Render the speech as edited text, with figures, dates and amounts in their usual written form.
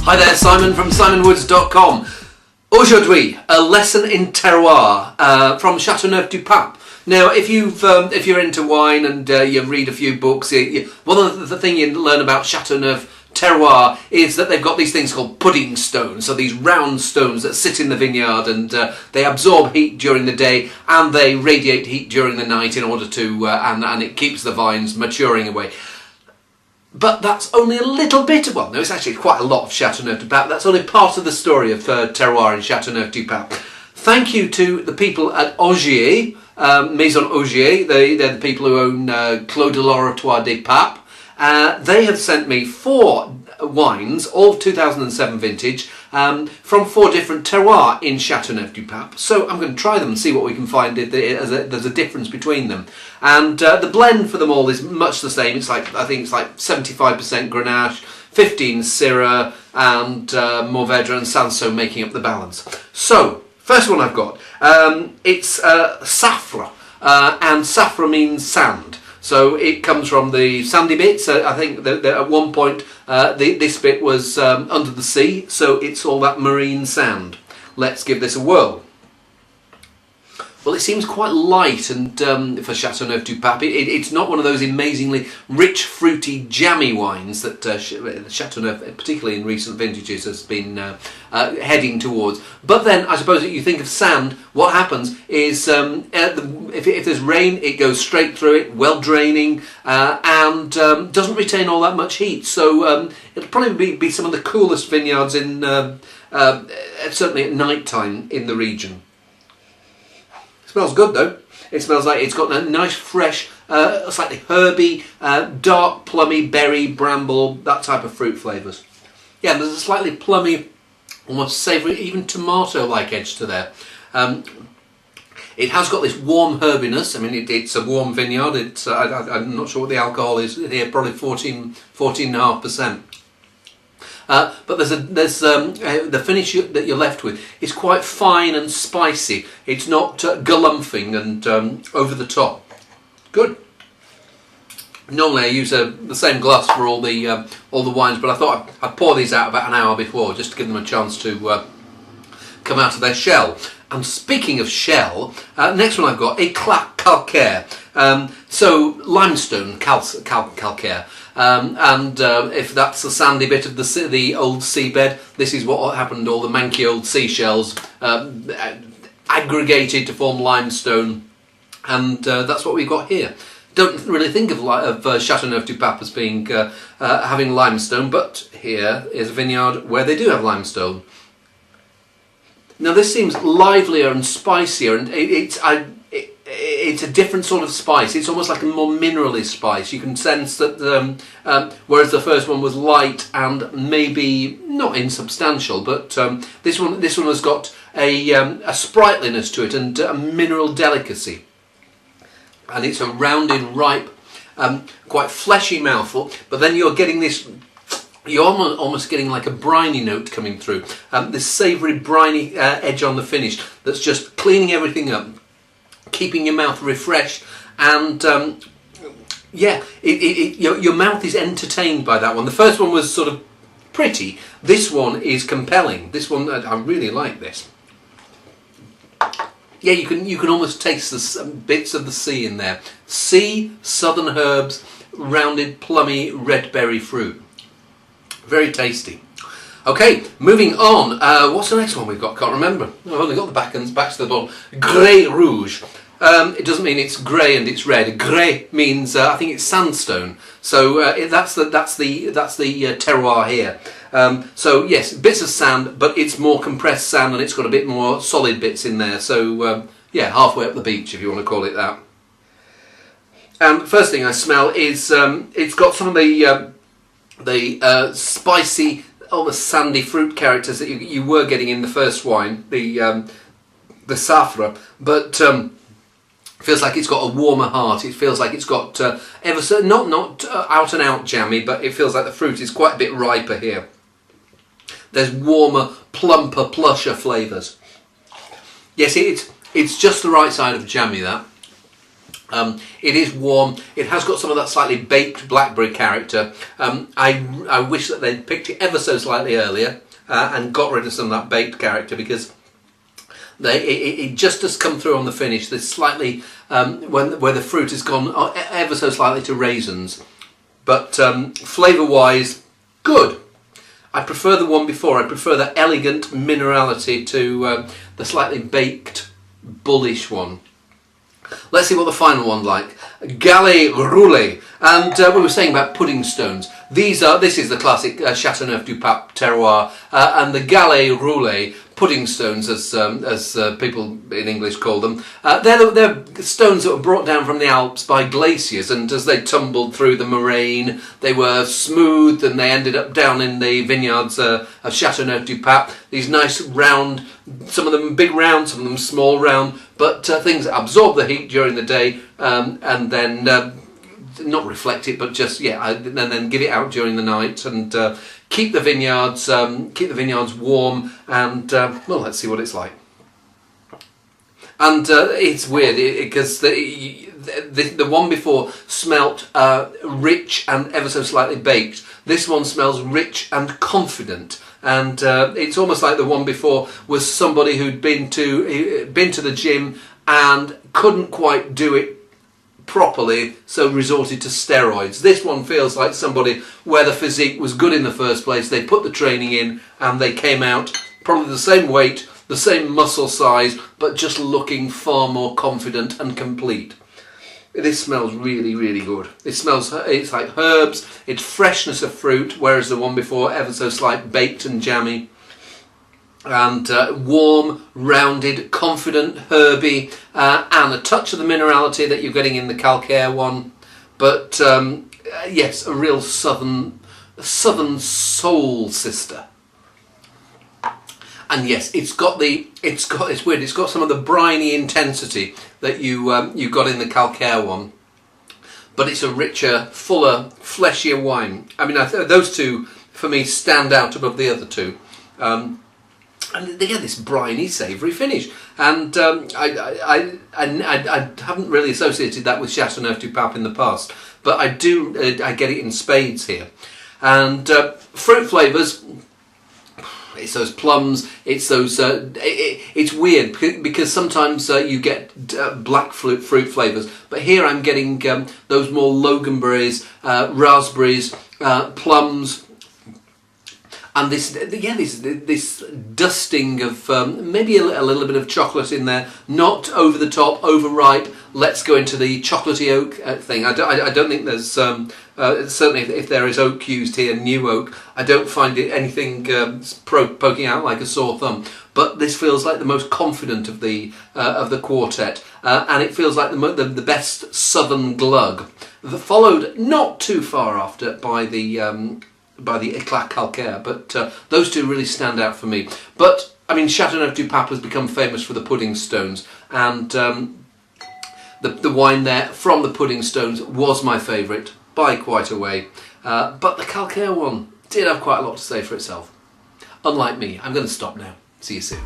Hi there, Simon from simonwoods.com. Aujourd'hui, a lesson in terroir from Chateauneuf du Pape. Now, if you're into wine and you read a few books, one of the things you learn about Chateauneuf terroir is that they've got these things called puddingstone, so these round stones that sit in the vineyard and they absorb heat during the day and they radiate heat during the night in order to and it keeps the vines maturing away. But that's only a little bit, well no, it's actually quite a lot of Chateauneuf du Pape. That's only part of the story of terroir in Chateauneuf du Pape. Thank you to the people at Ogier, Maison Ogier. They're the people who own Clos de l'Oratoire des Papes. They have sent me 4 wines, all 2007 vintage, from 4 different terroirs in Chateauneuf du Pape. So I'm going to try them and see what we can find. There's a difference between them. And the blend for them all is much the same. It's like, I think it's like 75% Grenache, 15 Syrah, and Mourvèdre and Sandstone making up the balance. So, first one I've got, it's Saffron, and Saffron means sand. So it comes from the sandy bits. I think that at one point this bit was under the sea, so it's all that marine sand. Let's give this a whirl. Well, it seems quite light, and for Chateauneuf du Pape, it's not one of those amazingly rich, fruity, jammy wines that Chateauneuf, particularly in recent vintages, has been heading towards. But then, I suppose that you think of sand, what happens is if there's rain, it goes straight through it, well draining, and doesn't retain all that much heat. So it'll probably be some of the coolest vineyards in certainly at night time in the region. Smells good though. It smells like it's got a nice fresh, slightly herby, dark plummy, berry, bramble, that type of fruit flavours. Yeah, there's a slightly plummy, almost savoury, even tomato-like edge to there. It has got this warm herbiness. I mean, it's a warm vineyard. It's I'm not sure what the alcohol is here, probably 14.5%. But there's the finish that you're left with is quite fine and spicy. It's not galumphing and over the top. Good. Normally I use the same glass for all the wines, but I thought I'd pour these out about an hour before just to give them a chance to come out of their shell. And speaking of shell, next one I've got Limestone Calcare. So limestone calcare. If that's the sandy bit of the old seabed, this is what happened. All the manky old seashells aggregated to form limestone, and that's what we've got here. Don't really think of Chateauneuf du Pape as being having limestone, but here is a vineyard where they do have limestone. Now this seems livelier and spicier, and it's a different sort of spice. It's almost like a more minerally spice. You can sense that whereas the first one was light and maybe not insubstantial, but this one has got a sprightliness to it and a mineral delicacy. And it's a rounded, ripe, quite fleshy mouthful. But then you're getting this. You're almost getting like a briny note coming through. This savoury, briny edge on the finish that's just cleaning everything up, keeping your mouth refreshed, and yeah, your mouth is entertained by that one. The first one was sort of pretty. This one is compelling. This one, I really like this. Yeah, you can almost taste the bits of the sea in there. Sea, southern herbs, rounded, plummy, red berry fruit. Very tasty. Okay, moving on. What's the next one we've got? Can't remember. I've only got the back to the bottom. Grey Rouge. It doesn't mean it's grey and it's red. Grey means I think it's sandstone. So that's the terroir here. So yes, bits of sand, but it's more compressed sand and it's got a bit more solid bits in there. So yeah, halfway up the beach, if you want to call it that. And the first thing I smell is it's got some of the spicy, almost sandy fruit characters that you were getting in the first wine, the Saffron, but feels like it's got a warmer heart. It feels like it's got ever so not out and out jammy, but it feels like the fruit is quite a bit riper here. There's warmer, plumper, plusher flavours. Yes, it's just the right side of jammy, that. It is warm. It has got some of that slightly baked blackberry character. I wish that they'd picked it ever so slightly earlier and got rid of some of that baked character, because it just has come through on the finish. There's slightly where the fruit has gone ever so slightly to raisins, but flavour-wise, good. I prefer the one before. I prefer that elegant minerality to the slightly baked, bullish one. Let's see what the final one's like. Galets Roulés. And we were saying about Puddingstones. This is the classic Chateauneuf du Pape terroir, and the Galets Roulés, Puddingstones as people in English call them. They're stones that were brought down from the Alps by glaciers, and as they tumbled through the moraine, they were smoothed and they ended up down in the vineyards of Chateauneuf du Pape. These nice round, some of them big round, some of them small round, but things that absorb the heat during the day and then not reflect it, but just and then give it out during the night and keep the vineyards warm. And well, let's see what it's like. And it's weird because the one before smelt rich and ever so slightly baked. This one smells rich and confident, and it's almost like the one before was somebody who'd been to the gym and couldn't quite do it properly, so resorted to steroids. This one feels like somebody where the physique was good in the first place. They put the training in and they came out probably the same weight, the same muscle size, but just looking far more confident and complete. This smells really, really good. It's like herbs, it's freshness of fruit, whereas the one before ever so slight baked and jammy. And warm, rounded, confident, herby, and a touch of the minerality that you're getting in the Calcare one. But yes, a real southern soul sister. And yes, it's got some of the briny intensity that you got in the Calcare one, but it's a richer, fuller, fleshier wine. I mean, those two for me stand out above the other two. And they get this briny, savoury finish, and I haven't really associated that with Chateauneuf du Pape in the past, but I get it in spades here. And fruit flavours, it's those plums, it's those. It's weird because sometimes you get black fruit flavours, but here I'm getting those more loganberries, raspberries, plums. And this dusting of maybe a little bit of chocolate in there, not over the top, overripe. Let's go into the chocolatey oak thing. I don't think there's certainly if there is oak used here, new oak. I don't find it anything poking out like a sore thumb. But this feels like the most confident of the quartet, and it feels like the best southern glug. Followed not too far after by the Eclat Calcare, but those two really stand out for me. But I mean, Chateauneuf du Pape has become famous for the Puddingstones, and the wine there from the Puddingstones was my favourite by quite a way. But the Calcare one did have quite a lot to say for itself. Unlike me, I'm going to stop now. See you soon.